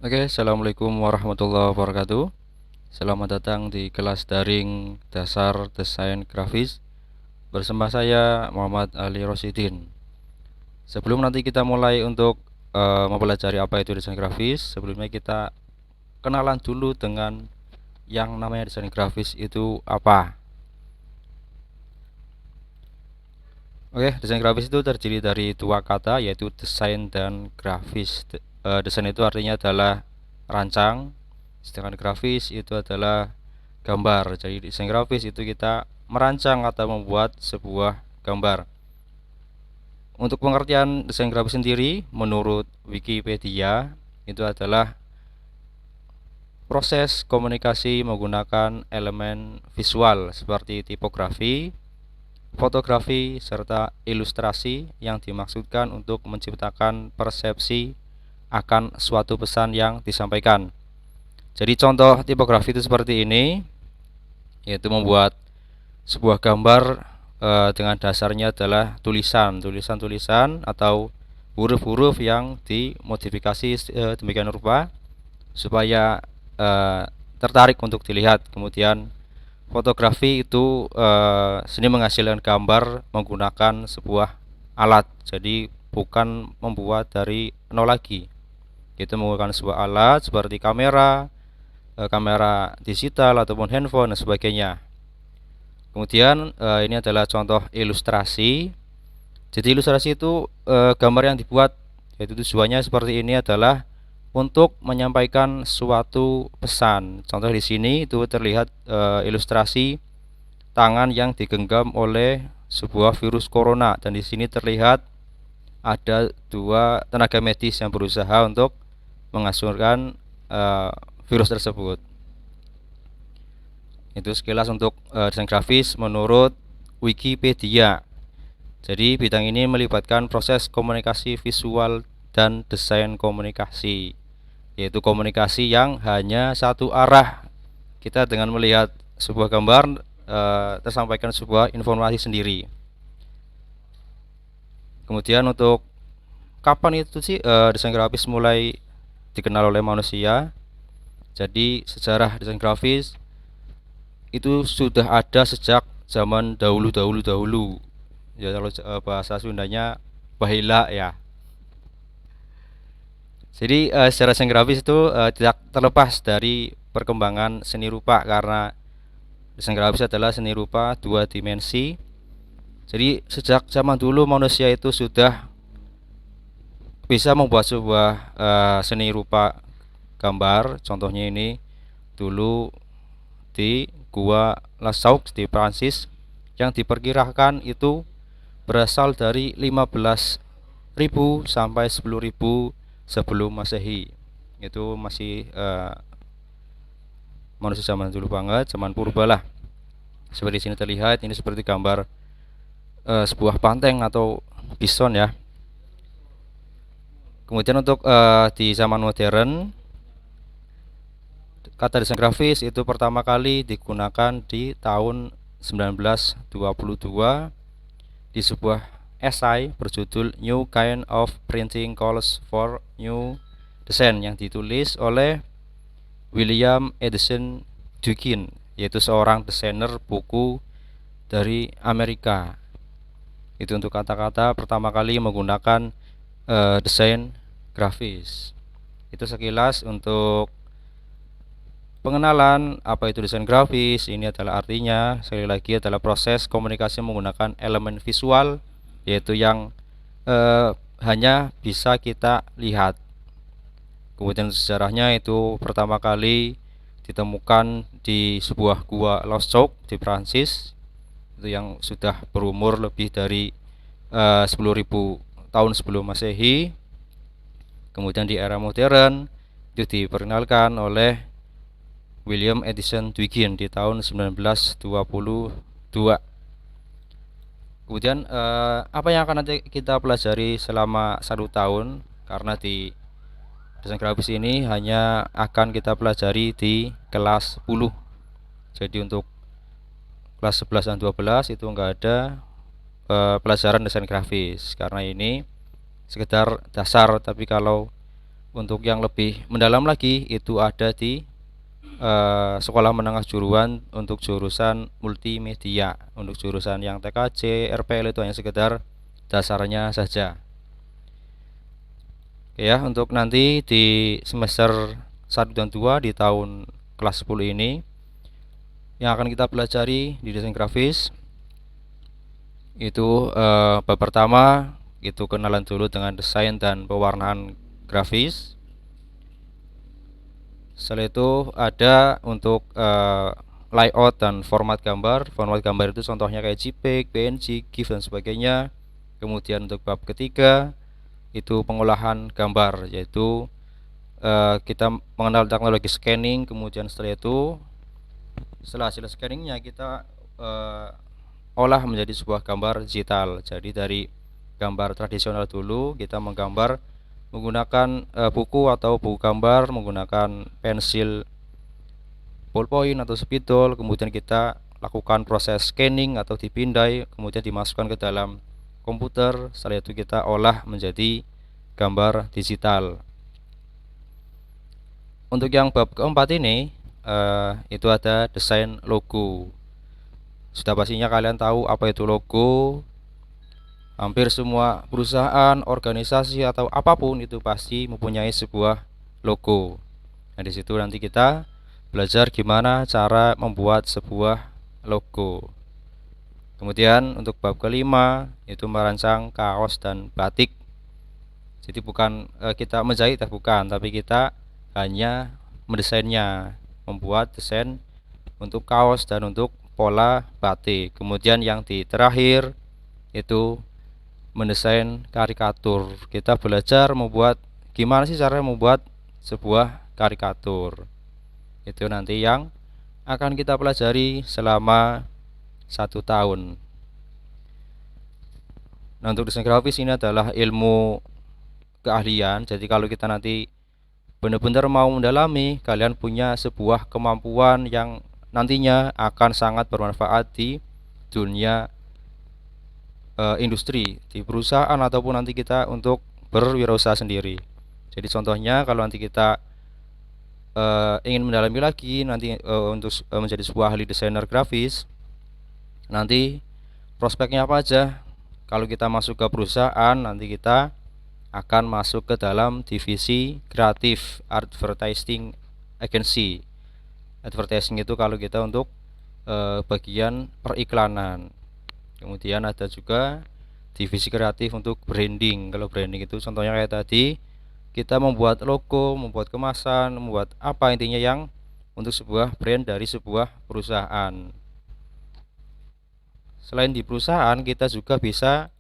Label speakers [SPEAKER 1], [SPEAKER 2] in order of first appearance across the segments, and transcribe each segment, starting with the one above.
[SPEAKER 1] Oke, assalamualaikum warahmatullahi wabarakatuh. Selamat datang di kelas daring dasar desain grafis bersama saya Muhammad Ali Rosidin. Sebelum nanti kita mulai untuk mempelajari apa itu desain grafis, sebelumnya kita kenalan dulu dengan yang namanya desain grafis itu apa. Oke, desain grafis itu terdiri dari dua kata, yaitu desain dan grafis. Desain itu artinya adalah rancang, sedangkan grafis itu adalah gambar. Jadi desain grafis itu kita merancang atau membuat sebuah gambar. Untuk pengertian desain grafis sendiri, menurut Wikipedia, itu adalah proses komunikasi menggunakan elemen visual seperti tipografi, fotografi, serta ilustrasi yang dimaksudkan untuk menciptakan persepsi akan suatu pesan yang disampaikan. Jadi contoh tipografi itu seperti ini, yaitu membuat sebuah gambar dengan dasarnya adalah tulisan atau huruf-huruf yang dimodifikasi demikian rupa supaya tertarik untuk dilihat. Kemudian fotografi itu seni menghasilkan gambar menggunakan sebuah alat, jadi bukan membuat dari nol lagi. Itu menggunakan sebuah alat seperti kamera, kamera digital ataupun handphone dan sebagainya. Kemudian ini adalah contoh ilustrasi. Jadi ilustrasi itu gambar yang dibuat, yaitu tujuannya seperti ini adalah untuk menyampaikan suatu pesan. Contoh di sini itu terlihat ilustrasi tangan yang digenggam oleh sebuah virus corona, dan di sini terlihat ada dua tenaga medis yang berusaha untuk mengasurkan virus tersebut. Itu sekilas untuk desain grafis menurut Wikipedia. Jadi bidang ini melibatkan proses komunikasi visual dan desain komunikasi, yaitu komunikasi yang hanya satu arah. Kita dengan melihat sebuah gambar tersampaikan sebuah informasi sendiri. Kemudian untuk kapan itu sih desain grafis mulai dikenal oleh manusia? Jadi sejarah desain grafis itu sudah ada sejak zaman dahulu. Ya kalau bahasa Sundanya bahila ya. Jadi secara desain grafis itu tidak terlepas dari perkembangan seni rupa, karena desain grafis adalah seni rupa dua dimensi. Jadi sejak zaman dulu manusia itu sudah bisa membuat sebuah seni rupa gambar. Contohnya ini dulu di Gua Lascaux di Prancis, yang diperkirakan itu berasal dari 15.000 sampai 10.000 sebelum Masehi. Itu masih manusia zaman dulu banget, zaman purba lah. Seperti sini terlihat, ini seperti gambar sebuah banteng atau bison ya. Kemudian untuk di zaman modern, kata desain grafis itu pertama kali digunakan di tahun 1922 di sebuah esai berjudul New Kind of Printing Calls for New Design yang ditulis oleh William Edison Dugin, yaitu seorang desainer buku dari Amerika. Itu untuk kata-kata pertama kali menggunakan desain grafis. Itu sekilas untuk pengenalan apa itu desain grafis. Ini adalah artinya, sekali lagi, adalah proses komunikasi menggunakan elemen visual, yaitu yang hanya bisa kita lihat. Kemudian sejarahnya itu pertama kali ditemukan di sebuah gua Lascaux di Prancis, itu yang sudah berumur lebih dari 10.000 tahun sebelum Masehi. Kemudian di era modern itu diperkenalkan oleh William Edison Dugin di tahun 1922. Kemudian apa yang akan nanti kita pelajari selama 1 tahun, karena di desain grafis ini hanya akan kita pelajari di kelas 10. Jadi untuk kelas 11 dan 12 itu enggak ada pelajaran desain grafis, karena ini sekedar dasar. Tapi kalau Untuk yang lebih mendalam lagi itu ada di sekolah menengah juruan untuk jurusan multimedia. Untuk jurusan yang TKJ, RPL itu hanya sekedar dasarnya saja. Oke ya, untuk nanti di semester 1 dan 2 di tahun kelas 10 ini yang akan kita pelajari di desain grafis itu bab pertama itu kenalan dulu dengan desain dan pewarnaan grafis. Setelah itu ada untuk layout dan format gambar. Format gambar itu contohnya kayak JPEG, PNG, GIF dan sebagainya. Kemudian untuk bab ketiga itu pengolahan gambar, yaitu kita mengenal teknologi scanning. Kemudian setelah hasil scanningnya kita olah menjadi sebuah gambar digital. Jadi dari gambar tradisional dulu kita menggambar menggunakan buku atau buku gambar, menggunakan pensil ballpoint atau spidol, kemudian kita lakukan proses scanning atau dipindai, kemudian dimasukkan ke dalam komputer. Setelah itu kita olah menjadi gambar digital. Untuk yang bab keempat ini itu ada desain logo. Sudah pastinya kalian tahu apa itu logo. Hampir semua perusahaan, organisasi atau apapun itu pasti mempunyai sebuah logo. Nah, di situ nanti kita belajar gimana cara membuat sebuah logo. Kemudian untuk bab kelima itu merancang kaos dan batik. Jadi bukan kita menjahit, bukan, tapi kita hanya mendesainnya, membuat desain untuk kaos dan untuk pola batik. Kemudian yang di terakhir itu mendesain karikatur. Kita belajar membuat gimana sih cara membuat sebuah karikatur. Itu nanti yang akan kita pelajari selama 1 tahun. Nah, untuk desain grafis ini adalah ilmu keahlian. Jadi kalau kita nanti benar-benar mau mendalami, kalian punya sebuah kemampuan yang nantinya akan sangat bermanfaat di dunia industri, di perusahaan, ataupun nanti kita untuk berwirausaha sendiri. Jadi contohnya kalau nanti kita ingin mendalami lagi nanti untuk menjadi sebuah ahli desainer grafis, nanti prospeknya apa aja? Kalau kita masuk ke perusahaan, nanti kita akan masuk ke dalam divisi kreatif advertising agency. Advertising itu kalau kita untuk bagian periklanan. Kemudian ada juga divisi kreatif untuk branding. Kalau branding itu contohnya kayak tadi, kita membuat logo, membuat kemasan, membuat apa intinya yang untuk sebuah brand dari sebuah perusahaan. Selain di perusahaan, kita juga bisa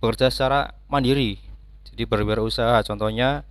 [SPEAKER 1] bekerja secara mandiri. Jadi berwirausaha. Contohnya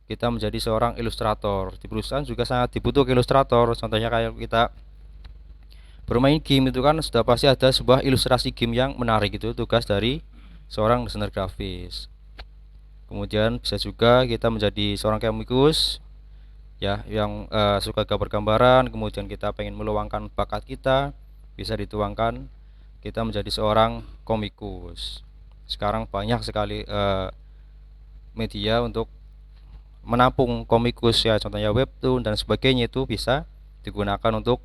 [SPEAKER 1] kita menjadi seorang ilustrator. Di perusahaan juga sangat dibutuhkan ilustrator. Contohnya kayak kita bermain game itu kan sudah pasti ada sebuah ilustrasi game yang menarik, itu tugas dari seorang desainer grafis. Kemudian bisa juga kita menjadi seorang komikus ya, yang suka gambar-gambaran, kemudian kita pengen meluangkan bakat kita, bisa dituangkan kita menjadi seorang komikus. Sekarang banyak sekali media untuk menampung komikus ya, contohnya webtoon dan sebagainya, itu bisa digunakan untuk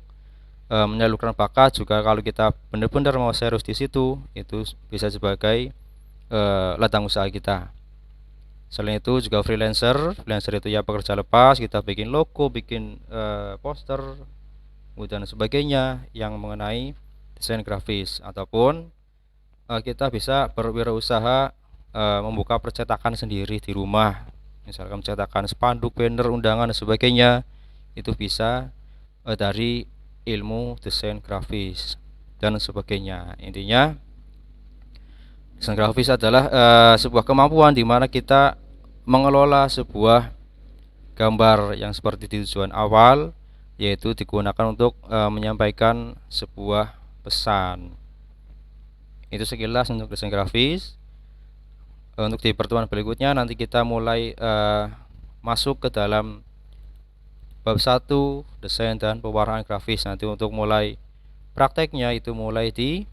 [SPEAKER 1] menyalurkan bakat. Juga kalau kita benar-benar mau serius di situ, itu bisa sebagai ladang usaha kita. Selain itu juga freelancer itu ya pekerja lepas, kita bikin logo, bikin poster, dan sebagainya yang mengenai desain grafis. Ataupun kita bisa berwirausaha membuka percetakan sendiri di rumah, misalkan mencetakkan spanduk, banner, undangan dan sebagainya, itu bisa dari ilmu desain grafis dan sebagainya. Intinya desain grafis adalah sebuah kemampuan di mana kita mengelola sebuah gambar yang seperti di tujuan awal, yaitu digunakan untuk menyampaikan sebuah pesan. Itu sekilas untuk desain grafis. Untuk di pertemuan berikutnya nanti kita mulai masuk ke dalam bab 1 desain dan pewarnaan grafis. Nanti untuk mulai prakteknya itu mulai di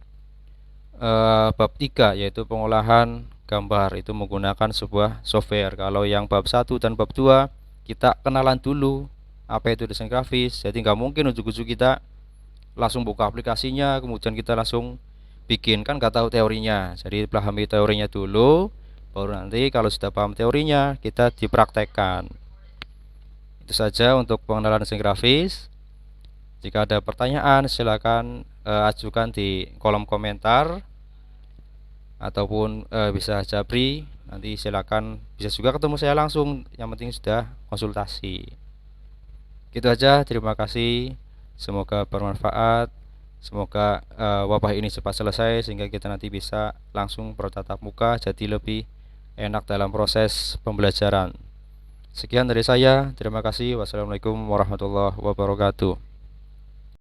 [SPEAKER 1] bab 3, yaitu pengolahan gambar itu menggunakan sebuah software. Kalau yang bab 1 dan bab 2 kita kenalan dulu apa itu desain grafis. Jadi nggak mungkin ujuk-ujuk kita langsung buka aplikasinya kemudian kita langsung bikin, kan nggak tahu teorinya. Jadi pahami teorinya dulu, baru nanti kalau sudah paham teorinya kita dipraktekkan. Itu saja untuk pengenalan desain grafis. Jika ada pertanyaan silakan ajukan di kolom komentar ataupun bisa japri, nanti silakan bisa juga ketemu saya langsung, yang penting sudah konsultasi. Gitu aja, terima kasih, semoga bermanfaat, semoga wabah ini cepat selesai sehingga kita nanti bisa langsung bertatap muka, jadi lebih enak dalam proses pembelajaran. Sekian dari saya, terima kasih. Wassalamualaikum warahmatullahi wabarakatuh.